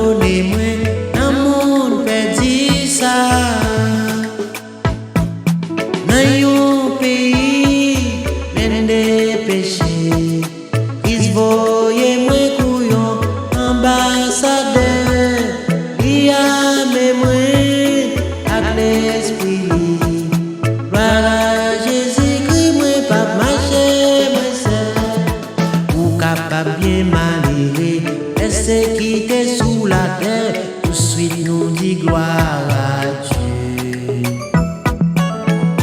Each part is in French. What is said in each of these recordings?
abandonnez-moi dans mon perdu ça. Dans un pays plein de péchés, ils voyez-moi couillon ambassadeur. Il y a mémoire avec l'esprit. Gloire à Jésus-Christ, moi pas marcher, moi seul. Ou capable bien malheureux, est-ce qui t'est sous la terre? Tout de suite nous dit gloire à Dieu.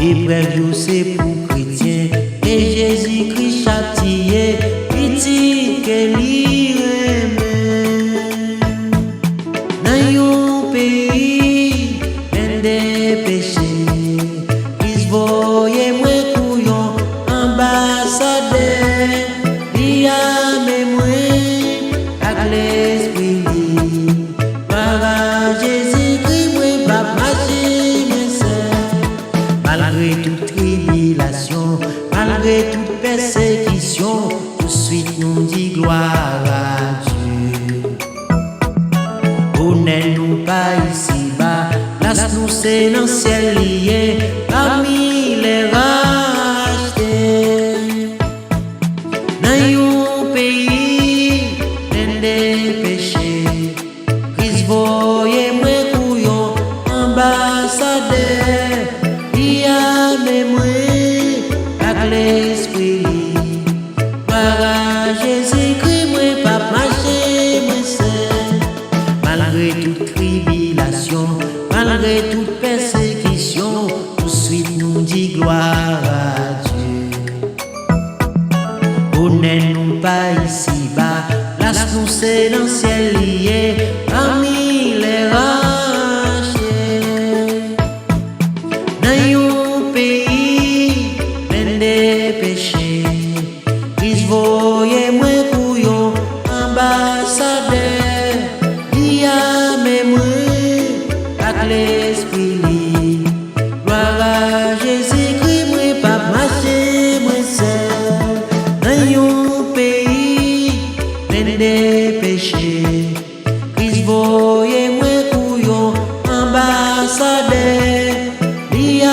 Hébreu c'est pour chrétien et Jésus-Christ châtié, il dit que l'y remet. Dans un pays plein de péchés, ils voyaient moi couillon ambassadeur. Il y a mémoire avec l'esprit. Gloire à Jésus-Christ, moi pas marcher, mes sœurs. Malgré toute tribulation, malgré toute persécution, tout de suite nous dit gloire à Dieu. Honnête nous pas ici-bas, place nous c'est dans le ciel lié, parmi les rachetés. Dans un pays plein de péchés, Christ voyait moi couillon ambassadeur. Il y a mémoire avec l'esprit. Gloire à Jésus-Christ, moi pas marcher, moi seul. Malgré toute tribulation, malgré toute persécution, tout de suite nous dit gloire à Dieu. Honnête nous pas ici-bas, place nous c'est dans le ciel lié, parmi les rachetés. Dans un pays plein de péchés, Christ voyait moi couillon ambassadeur. Il y a mémoire avec l'esprit. Gloire à Jésus-Christ, moi pas marcher, moi seul. Dans un pays plein de péchés, Christ voyait moi couillon ambassadeur. Il y a